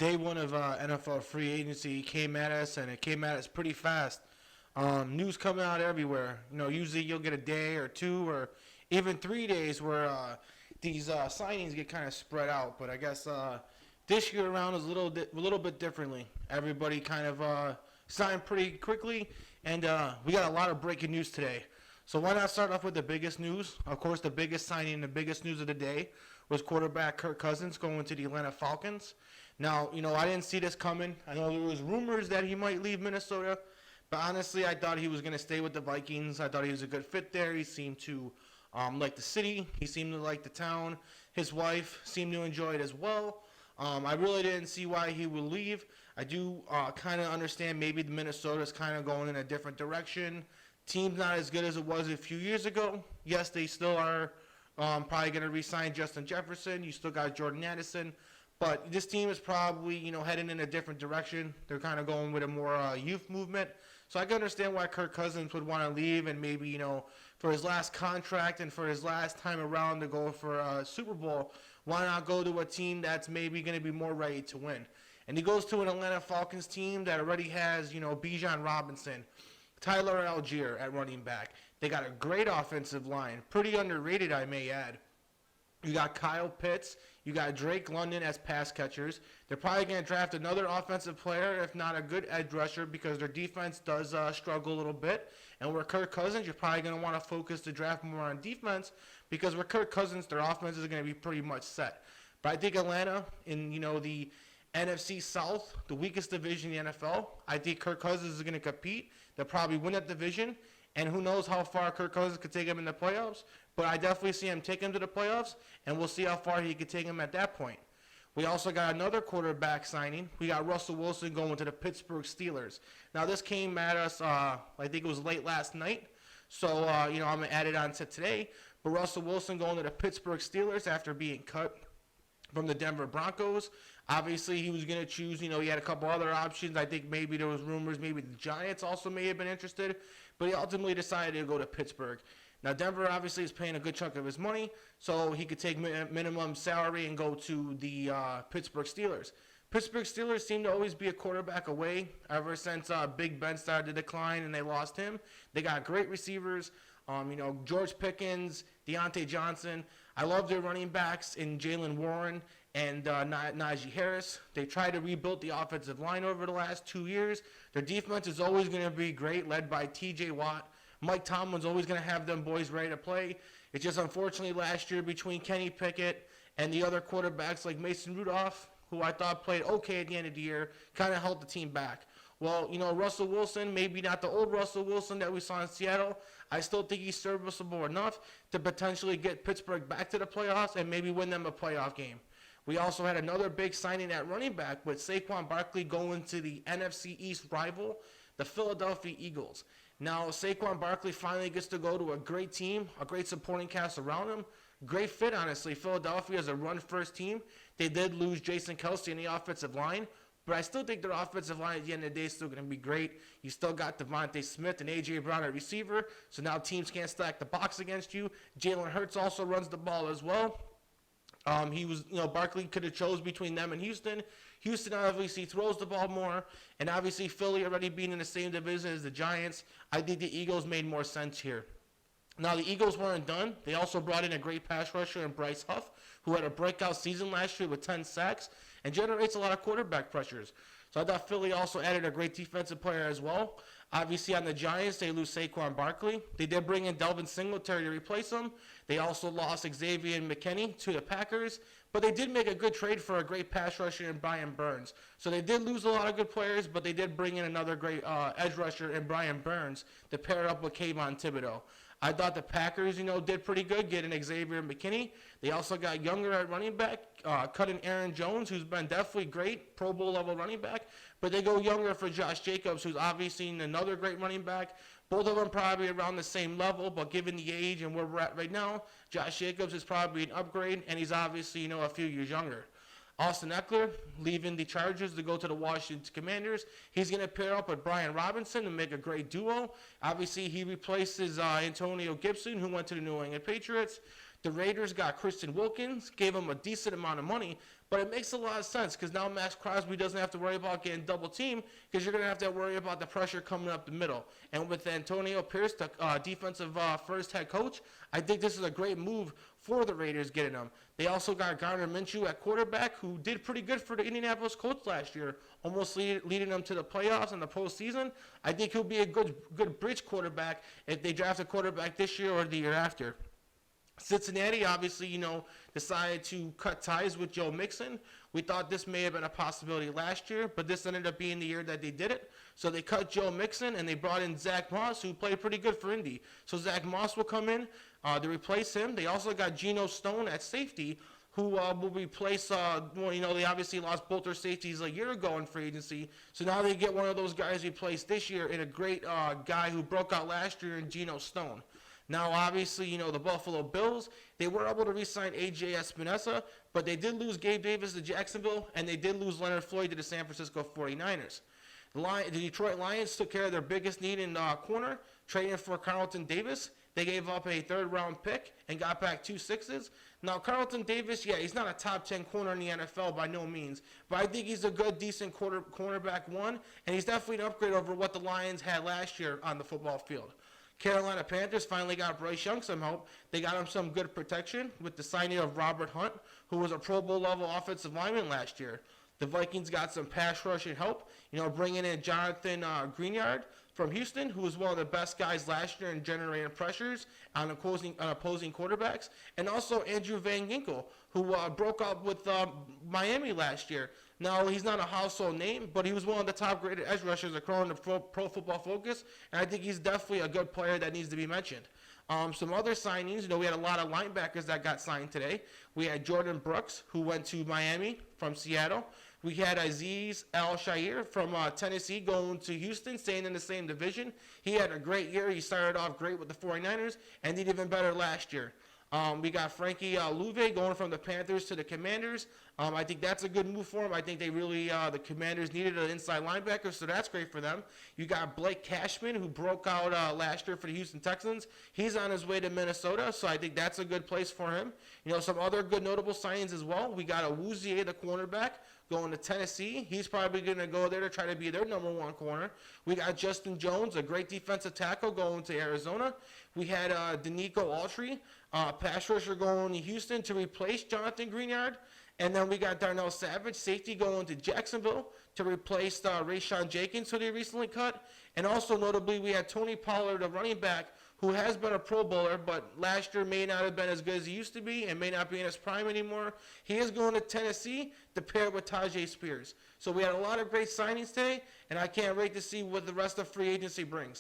day one of NFL free agency came at us, and it came at us pretty fast. News coming out everywhere. Usually you'll get a day or two or even 3 days where these signings get kind of spread out. But I guess this year around is a little bit differently. Everybody kind of signed pretty quickly, and we got a lot of breaking news today. So why not start off with the biggest news? Of course, the biggest signing, the biggest news of the day was quarterback Kirk Cousins going to the Atlanta Falcons. Now, I didn't see this coming. I know there was rumors that he might leave Minnesota, but honestly, I thought he was going to stay with the Vikings. I thought he was a good fit there. He seemed to like the city. He seemed to like the town. His wife seemed to enjoy it as well. I really didn't see why he would leave. I do kind of understand maybe the Minnesota's kind of going in a different direction. Team's not as good as it was a few years ago. Yes, they still are probably going to re-sign Justin Jefferson. You still got Jordan Addison. But this team is probably, heading in a different direction. They're kind of going with a more youth movement. So I can understand why Kirk Cousins would want to leave and maybe, for his last contract and for his last time around to go for a Super Bowl, why not go to a team that's maybe going to be more ready to win? And he goes to an Atlanta Falcons team that already has, Bijan Robinson, Tyler Algier at running back. They got a great offensive line, pretty underrated, I may add. You got Kyle Pitts. You got Drake London as pass catchers. They're probably going to draft another offensive player, if not a good edge rusher, because their defense does struggle a little bit. And with Kirk Cousins, you're probably going to want to focus the draft more on defense, because with Kirk Cousins, their offense is going to be pretty much set. But I think Atlanta, in the NFC South, the weakest division in the NFL, I think Kirk Cousins is going to compete. They'll probably win that division. And who knows how far Kirk Cousins could take him in the playoffs. But I definitely see him take him to the playoffs, and we'll see how far he could take him at that point. We also got another quarterback signing. We got Russell Wilson going to the Pittsburgh Steelers. Now, this came at us, I think it was late last night. So, I'm going to add it on to today. But Russell Wilson going to the Pittsburgh Steelers after being cut from the Denver Broncos. Obviously, he was going to choose, he had a couple other options. I think maybe there was rumors, maybe the Giants also may have been interested. But he ultimately decided to go to Pittsburgh. Now, Denver obviously is paying a good chunk of his money, so he could take minimum salary and go to the Pittsburgh Steelers. Pittsburgh Steelers seem to always be a quarterback away ever since Big Ben started to decline and they lost him. They got great receivers, George Pickens, Deontay Johnson. I love their running backs in Jalen Warren and Najee Harris. They tried to rebuild the offensive line over the last 2 years. Their defense is always going to be great, led by T.J. Watt. Mike Tomlin's always going to have them boys ready to play. It's just unfortunately last year between Kenny Pickett and the other quarterbacks like Mason Rudolph, who I thought played okay at the end of the year, kind of held the team back. Well, Russell Wilson, maybe not the old Russell Wilson that we saw in Seattle. I still think he's serviceable enough to potentially get Pittsburgh back to the playoffs and maybe win them a playoff game. We also had another big signing at running back with Saquon Barkley going to the NFC East rival, the Philadelphia Eagles. Now, Saquon Barkley finally gets to go to a great team, a great supporting cast around him. Great fit, honestly. Philadelphia is a run-first team. They did lose Jason Kelce in the offensive line, but I still think their offensive line at the end of the day is still going to be great. You still got Devontae Smith and A.J. Brown at receiver, so now teams can't stack the box against you. Jalen Hurts also runs the ball as well. Barkley could have chose between them and Houston. Houston obviously throws the ball more, and obviously Philly already being in the same division as the Giants. I think the Eagles made more sense here. Now, the Eagles weren't done. They also brought in a great pass rusher in Bryce Huff, who had a breakout season last year with 10 sacks and generates a lot of quarterback pressures. So I thought Philly also added a great defensive player as well. Obviously, on the Giants, they lose Saquon Barkley. They did bring in Delvin Singletary to replace him. They also lost Xavier McKinney to the Packers. But they did make a good trade for a great pass rusher in Brian Burns. So they did lose a lot of good players, but they did bring in another great edge rusher in Brian Burns to pair up with Kayvon Thibodeau. I thought the Packers, did pretty good getting Xavier McKinney. They also got younger at running back, cutting Aaron Jones, who's been definitely great, Pro Bowl level running back. But they go younger for Josh Jacobs, who's obviously another great running back. Both of them probably around the same level, but given the age and where we're at right now, Josh Jacobs is probably an upgrade, and he's obviously, a few years younger. Austin Eckler leaving the Chargers to go to the Washington Commanders. He's going to pair up with Brian Robinson and make a great duo. Obviously, he replaces Antonio Gibson, who went to the New England Patriots. The Raiders got Christian Wilkins, gave him a decent amount of money, But it makes a lot of sense because now Max Crosby doesn't have to worry about getting double teamed because you're going to have to worry about the pressure coming up the middle. And with Antonio Pierce, the defensive first head coach, I think this is a great move for the Raiders getting him. They also got Gardner Minshew at quarterback, who did pretty good for the Indianapolis Colts last year, almost leading them to the playoffs and the postseason. I think he'll be a good bridge quarterback if they draft a quarterback this year or the year after. Cincinnati, obviously, decided to cut ties with Joe Mixon. We thought this may have been a possibility last year, but this ended up being the year that they did it. So they cut Joe Mixon, and they brought in Zach Moss, who played pretty good for Indy. So Zach Moss will come in to replace him. They also got Geno Stone at safety, who will replace, they obviously lost both their safeties a year ago in free agency. So now they get one of those guys replaced this year in a great guy who broke out last year in Geno Stone. Now, obviously, the Buffalo Bills, they were able to re-sign A.J. Espinosa, but they did lose Gabe Davis to Jacksonville, and they did lose Leonard Floyd to the San Francisco 49ers. The Detroit Lions took care of their biggest need in corner, trading for Carlton Davis. They gave up a third-round pick and got back 2 sixes. Now, Carlton Davis, he's not a top 10 corner in the NFL by no means, but I think he's a good, decent cornerback one, and he's definitely an upgrade over what the Lions had last year on the football field. Carolina Panthers finally got Bryce Young some help. They got him some good protection with the signing of Robert Hunt, who was a Pro Bowl level offensive lineman last year. The Vikings got some pass rushing help, bringing in Jonathan Greenyard from Houston, who was one of the best guys last year in generating pressures on opposing quarterbacks, and also Andrew Van Ginkel, who broke up with Miami last year. Now, he's not a household name, but he was one of the top-graded edge rushers according to Pro Football Focus, and I think he's definitely a good player that needs to be mentioned. Some other signings, we had a lot of linebackers that got signed today. We had Jordan Brooks, who went to Miami from Seattle. We had Azeez Al-Shaair from Tennessee going to Houston, staying in the same division. He had a great year. He started off great with the 49ers and did even better last year. We got Frankie Louvet going from the Panthers to the Commanders. I think that's a good move for him. I think they really, the Commanders needed an inside linebacker, so that's great for them. You got Blake Cashman, who broke out last year for the Houston Texans. He's on his way to Minnesota, so I think that's a good place for him. Some other good notable signings as well. We got Awuzie, the cornerback, going to Tennessee. He's probably going to go there to try to be their number one corner. We got Justin Jones, a great defensive tackle, going to Arizona. We had Danico Autry, pass rusher, going to Houston to replace Jonathan Greenyard. And then we got Darnell Savage, safety, going to Jacksonville to replace Rayshawn Jenkins, who they recently cut. And also notably, we had Tony Pollard, a running back, who has been a Pro Bowler, but last year may not have been as good as he used to be and may not be in his prime anymore. He is going to Tennessee to pair with Tajay Spears. So we had a lot of great signings today, and I can't wait to see what the rest of free agency brings.